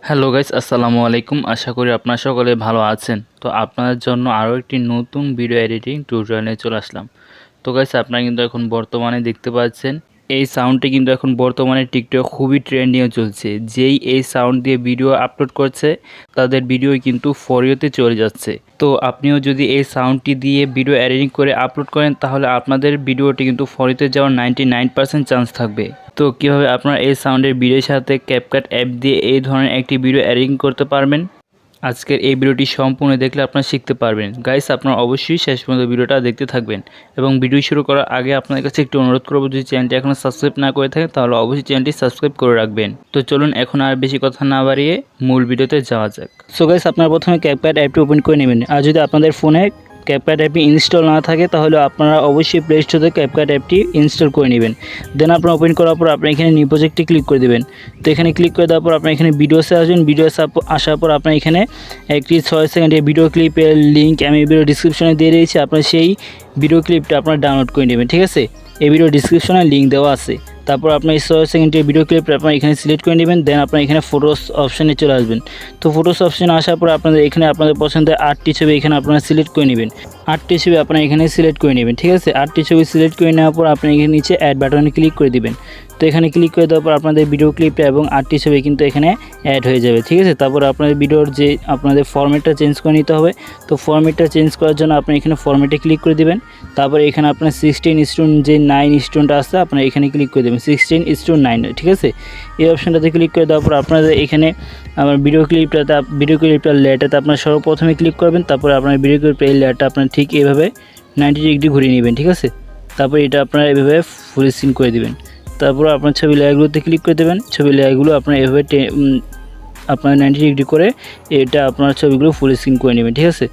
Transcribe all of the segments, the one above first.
Hello guys, আসসালামু আলাইকুম। আশা করি আপনারা সকলে ভালো আছেন। তো আপনাদের জন্য আরও একটি নতুন ভিডিও এডিটিং টিউটোরিয়াল নিয়ে চলে আসলাম। তো গাইস, আপনারা কিন্তু এখন বর্তমানে দেখতে পাচ্ছেন এই সাউন্ডটি কিন্তু এখন বর্তমানে টিকটক খুবই ট্রেন্ডিংয়ে চলছে। যেই এই সাউন্ড দিয়ে ভিডিও আপলোড করছে তাদের ভিডিও কিন্তু ফর ইউতে চলে যাচ্ছে। তো আপনিও যদি এই সাউন্ডটি দিয়ে ভিডিও এডিটিং করে আপলোড করেন তাহলে আপনাদের ভিডিওটি কিন্তু ফর ইউতে যাওয়ার 99% চান্স থাকবে। তো কীভাবে আপনারা এই সাউন্ডের ভিডিওর সাথে ক্যাপকাট অ্যাপ দিয়ে এই ধরনের একটি ভিডিও এডিটিং করতে পারবেন, আজকের এই ভিডিওটি সম্পূর্ণ দেখলে আপনারা শিখতে পারবেন। গাইস, আপনারা অবশ্যই শেষ পর্যন্ত ভিডিওটা দেখতে থাকবেন এবং ভিডিও শুরু করার আগে আপনাদের কাছে একটু অনুরোধ করব, যদি চ্যানেলটি এখনও সাবস্ক্রাইব না করে থাকেন তাহলে অবশ্যই চ্যানেলটি সাবস্ক্রাইব করে রাখবেন। তো চলুন এখন আর বেশি কথা না বাড়িয়ে মূল ভিডিওতে যাওয়া যাক। সো গাইস, আপনারা প্রথমে ক্যাপকাট অ্যাপটি ওপেন করে নেবেন। আর যদি আপনাদের ফোনে ক্যাপকাট অ্যাপটি ইনস্টল না থাকে তাহলে আপনারা অবশ্যই প্লে স্টোর থেকে ক্যাপকাট অ্যাপটি ইনস্টল করে নেবেন। দেন আপনারা ওপেন করার পর আপনারা এখানে নিউ প্রজেক্টে ক্লিক করে দেবেন। তো এখানে ক্লিক করে দেওয়ার পর আপনারা এখানে ভিডিওসে আসবেন। ভিডিওসে আসার পর আপনারা এখানে একটি 6 সেকেন্ডের ভিডিও ক্লিপের লিঙ্ক আমি ভিডিও ডিসক্রিপশনে দিয়ে দিয়েছি। আপনারা সেই ভিডিও ক্লিপটা আপনারা ডাউনলোড করে নেবেন। ঠিক আছে, এই ভিডিও ডিসক্রিপশনে লিঙ্ক দেওয়া আছে। তারপর আপনার এই 6 সেকেন্ডের ভিডিও ক্লিপটা আপনারা এখানে সিলেক্ট করে নেবেন। দেন আপনারা এখানে ফটোস অপশানে চলে আসবেন। তো ফটোস অপশানে আসার পর আপনাদের এখানে আপনাদের পছন্দের 8টি ছবি এখানে আপনারা সিলেক্ট করে নেবেন। 8টি ছবি আপনারা এখানে সিলেক্ট করে নেবেন। ঠিক আছে, 8টি ছবি সিলেক্ট করে নেওয়ার পর আপনি এখানে নিচে অ্যাড বাটনে ক্লিক করে দিবেন। তো এখানে ক্লিক করে দেওয়ার পর আপনাদের ভিডিও ক্লিপটা এবং 8টি ছবি কিন্তু এখানে অ্যাড হয়ে যাবে। ঠিক আছে, তারপর আপনাদের ভিডিওর যে আপনাদের ফরম্যাটটা চেঞ্জ করে নিতে হবে। তো ফরম্যাটটা চেঞ্জ করার জন্য আপনি এখানে ফরম্যাটে ক্লিক করে দিবেন। তারপর এখানে আপনার 16:9 যে 9 স্টোনটা আছে আপনারা এখানে ক্লিক করে দেবেন, 16:9। ঠিক আছে, এই অপশানটাতে ক্লিক করে দেওয়ার পর আপনাদের এখানে আমার ভিডিও ক্লিপটা লেয়ারটাতে আপনারা সর্বপ্রথমে ক্লিক করবেন। তারপর আপনার ভিডিও ক্লিপটা এই লেয়ারটা আপনার ঠিক এইভাবে 90 ডিগ্রি ঘুরিয়ে নেবেন। ঠিক আছে, তারপর এটা আপনারা এইভাবে ফুল স্ক্রিন করে দেবেন। তারপর আপনার ছবি লেয়ারগুলোতে ক্লিক করে দেবেন। ছবি লেয়ারগুলো আপনার এভাবে আপনার 90 ডিগ্রি করে এটা আপনার ছবিগুলো ফুল স্ক্রিন করে নেবেন। ঠিক আছে,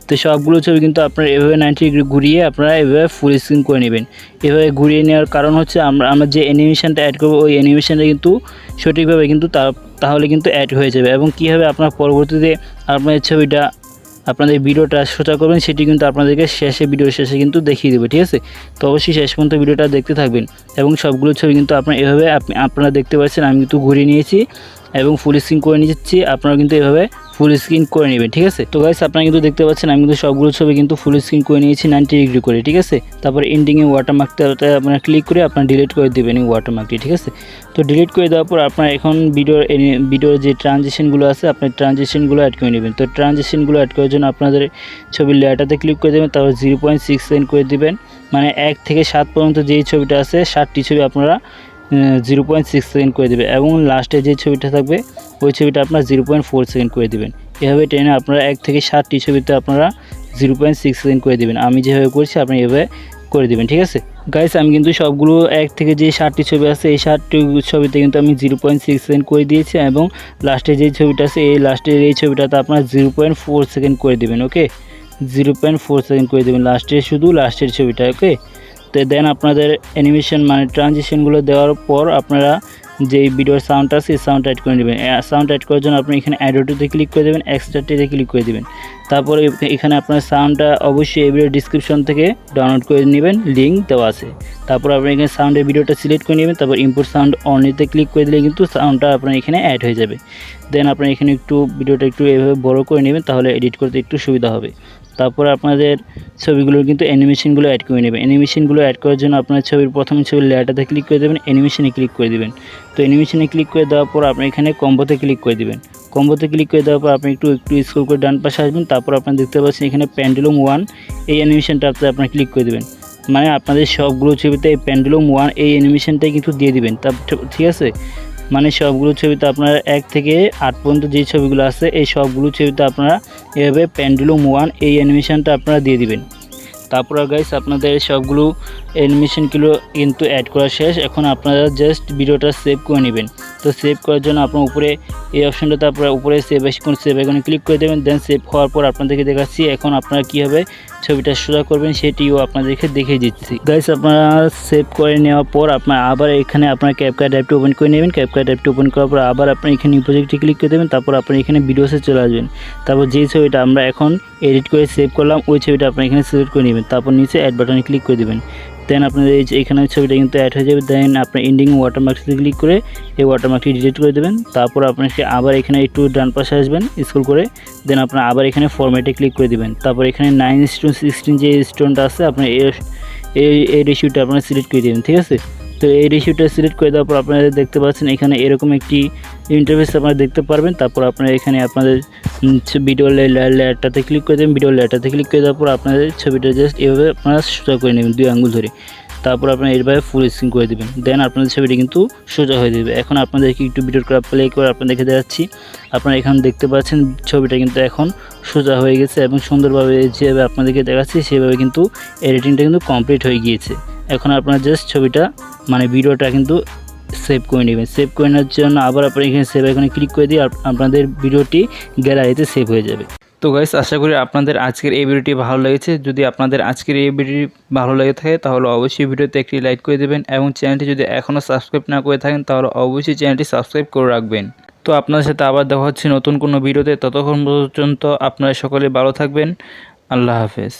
তো সবগুলো ছবি কিন্তু আপনারা এভাবে 90 ডিগ্রি ঘুরিয়ে আপনারা এভাবে ফুল স্ক্রিন করে নেবেন। এভাবে ঘুরিয়ে নেওয়ার কারণ হচ্ছে আমরা যে অ্যানিমেশনটা অ্যাড করবো ওই অ্যানিমেশনটা কিন্তু সঠিকভাবে কিন্তু তাহলে কিন্তু অ্যাড হয়ে যাবে। এবং কীভাবে আপনার পরবর্তীতে আপনাদের ছবিটা আপনাদের ভিডিওটা সোজা করবেন সেটি কিন্তু আপনাদেরকে ভিডিওর শেষে কিন্তু দেখিয়ে দেবে। ঠিক আছে, তো অবশ্যই শেষ পর্যন্ত ভিডিওটা দেখতে থাকবেন। এবং সবগুলো ছবি কিন্তু এভাবে আপনারা দেখতে পাচ্ছেন আমি কিন্তু ঘুরিয়ে নিয়েছি এবং ফুল স্ক্রিন করে নিচ্ছি। আপনারা কিন্তু এভাবে ফুল স্ক্রিন করে নেবেন। ঠিক আছে, তো গাইস আপনারা কিন্তু দেখতে পাচ্ছেন আমি কিন্তু সবগুলো ছবি কিন্তু ফুল স্ক্রিন করে নিয়েছি 90 ডিগ্রি করে। ঠিক আছে, তারপর এন্ডিংয়ে ওয়াটারমার্কটা আপনারা ক্লিক করে আপনারা ডিলিট করে দেবেন এই ওয়াটারমার্কটি। ঠিক আছে, তো ডিলিট করে দেওয়ার পর আপনারা এখন ভিডিওর যে ট্রানজিশনগুলো আছে আপনার ট্রানজিশনগুলো অ্যাড করে নেবেন। তো ট্রানজিশনগুলো অ্যাড করার জন্য আপনাদের ছবির লেয়ারটাতে ক্লিক করে দেবেন। তারপর 0.6 সেকেন্ড করে দেবেন। মানে 1 থেকে 7 পর্যন্ত যেই ছবিটা আছে 7টি ছবি আপনারা 0.6 সেকেন্ড করে দেবে এবং লাস্টে যে ছবিটা থাকবে ওই ছবিটা আপনার 0.4 সেকেন্ড করে দেবেন। এভাবে টেনে আপনারা 1 থেকে 7টি ছবিতে আপনারা 0.6 সেকেন্ড করে দেবেন। আমি যেভাবে করছি আপনি এভাবে করে দেবেন। ঠিক আছে গাইস, আমি কিন্তু সবগুলো 1 থেকে যে 7টি ছবি আছে এই 7টি ছবিতে কিন্তু আমি 0.6 সেকেন্ড করে দিয়েছি এবং লাস্টে যে ছবিটা আছে এই লাস্টের এই ছবিটাতে আপনারা 0.4 সেকেন্ড করে দেবেন। ওকে, 0.4 সেকেন্ড করে দেবেন লাস্টের ছবিটা। ওকে, তো দেন আপনাদের অ্যানিমেশন মানে ট্রানজিশনগুলো দেওয়ার পর আপনারা যে ভিডিওর সাউন্ড আছে এই সাউন্ড অ্যাড করে নেবেন। সাউন্ড অ্যাড করার জন্য আপনি এখানে অ্যাড অটোতে ক্লিক করে দেবেন, এক্সট্রাটিতে ক্লিক করে দেবেন। তারপরে এখানে আপনার সাউন্ডটা অবশ্যই এই ভিডিও ডিসক্রিপশন থেকে ডাউনলোড করে নেবেন, লিঙ্ক দেওয়া আছে। তারপর আপনি এখানে সাউন্ডের ভিডিওটা সিলেক্ট করে নেবেন। তারপর ইম্পোর্ট সাউন্ড অনলিতে ক্লিক করে দিলে কিন্তু সাউন্ডটা আপনার এখানে অ্যাড হয়ে যাবে। দেন আপনার এখানে ভিডিওটা একটু এভাবে বড় করে নেবেন, তাহলে এডিট করতে একটু সুবিধা হবে। তারপর আপনাদের ছবিগুলো কিন্তু অ্যানিমেশনগুলো অ্যাড করে নেবেন। অ্যানিমেশনগুলো অ্যাড করার জন্য আপনার প্রথমে ছবির লেয়ারটাতে ক্লিক করে দেবেন, অ্যানিমেশনে ক্লিক করে দেবেন। তো অ্যানিমেশনে ক্লিক করে দেওয়ার পর আপনি এখানে কম্বোতে ক্লিক করে দেবেন। কম্বোতে ক্লিক করে দেওয়ার পর আপনি একটু স্ক্রল করে ডান পাশে আসবেন। তারপর আপনারা দেখতে পাচ্ছেন এখানে পেন্ডুলাম 1 এই অ্যানিমেশনটাতে আপনারা ক্লিক করে দেবেন। মানে আপনাদের সবগুলো ছবিতে এই পেন্ডুলাম 1 এই অ্যানিমেশনটাই কিন্তু দিয়ে দিবেন। ঠিক আছে, মানে সবগুলো ছবিতে আপনারা 1 থেকে 8 পর্যন্ত যে ছবিগুলো আছে এই সবগুলো ছবিতে আপনারা এভাবে পেন্ডুলাম 1 এই অ্যানিমেশনটা আপনারা দিয়ে দিবেন। তারপর গাইস আপনাদের সবগুলো অ্যানিমেশনগুলো কিন্তু অ্যাড করা শেষ। এখন আপনারা জাস্ট ভিডিওটা সেভ করে নেবেন। তো সেভ করার জন্য আপনার উপরে এই অপশনটাতে আপনারা উপরে সেভ আইকনে ক্লিক করে দেবেন। দেন সেভ হওয়ার পর আপনাদেরকে দেখাচ্ছি এখন আপনারা কীভাবে ছবিটা সোজা করবেন সেটিও আপনাদেরকে দেখিয়ে দিচ্ছি। গাইস আপনারা সেভ করে নেওয়ার পর আপনার আবার এখানে আপনার ক্যাপকাট অ্যাপটি ওপেন করে নেবেন। ক্যাপকাট অ্যাপটি ওপেন করার পর আবার আপনি এখানে প্রজেক্টে ক্লিক করে দেবেন। তারপর আপনি এখানে ভিডিওসে চলে আসবেন। তারপর যেই ছবিটা আমরা এখন এডিট করে সেভ করলাম ওই ছবিটা আপনি এখানে সিলেক্ট করে নেবেন। তারপর নিচে অ্যাড বাটনে ক্লিক করে দেবেন। দেন আপনাদের এই যে এখানে ছবিটা কিন্তু অ্যাড হয়ে যাবে। দেন আপনার এন্ডিং ওয়াটারমার্কসে ক্লিক করে এই ওয়াটারমার্কটি ডিলিট করে দেবেন। তারপর আপনাকে আবার এখানে একটু ডান পাশে আসবেন স্ক্রল করে, দেন আপনার আবার এখানে ফরম্যাটে ক্লিক করে দিবেন। তারপর এখানে 9:16 যে স্টোনটা আছে আপনার এই রেশিওটা আপনারা সিলেক্ট করে দেবেন, ঠিক আছে। তো এই রেশিওটা সিলেক্ট করে দেওয়ার পর আপনারা দেখতে পাচ্ছেন এখানে এরকম একটি ইন্টারফেস আপনারা দেখতে পারবেন। তারপর আপনারা এখানে আপনাদের ভিডিও লেয়ারটাতে ক্লিক করে দেবেন। ভিডিও লেয়ারটাতে ক্লিক করে দেওয়ার পর আপনাদের ছবিটা জাস্ট এভাবে আপনারা সোজা করে নেবেন 2 আঙ্গুল ধরে। তারপর আপনারা এইভাবে ফুল স্ক্রিন করে দেবেন। দেন আপনাদের ছবিটা কিন্তু সোজা হয়ে যাবে। এখন আপনাদেরকে একটু ভিডিওটা প্লে করে আপনাদেরকে দেখাচ্ছি। আপনারা এখানে দেখতে পাচ্ছেন ছবিটা কিন্তু এখন সোজা হয়ে গেছে এবং সুন্দরভাবে যেভাবে আপনাদেরকে দেখাচ্ছি সেভাবে কিন্তু এডিটিংটা কিন্তু কমপ্লিট হয়ে গিয়েছে। এখন আপনারা জাস্ট ছবিটা মানে ভিডিওটা কিন্তু সেভ করে নেবেন। সেভ করে নেওয়ার জন্য আবার আপনারা এখানে সেভ আইকনে ক্লিক করে দিয়ে আপনাদের ভিডিওটি গ্যালারিতে সেভ হয়ে যাবে। তো গাইস, আশা করি আপনাদের আজকের এই ভিডিওটি ভালো লেগেছে। যদি আপনাদের আজকের এই ভিডিওটি ভালো লেগে থাকে তাহলে অবশ্যই ভিডিওতে একটি লাইক করে দেবেন এবং চ্যানেলটি যদি এখনও সাবস্ক্রাইব না করে থাকেন তাহলে অবশ্যই চ্যানেলটি সাবস্ক্রাইব করে রাখবেন। তো আপনাদের সাথে আবার দেখা হচ্ছে নতুন কোনো ভিডিওতে। ততক্ষণ পর্যন্ত আপনারা সকলে ভালো থাকবেন। আল্লাহ হাফেজ।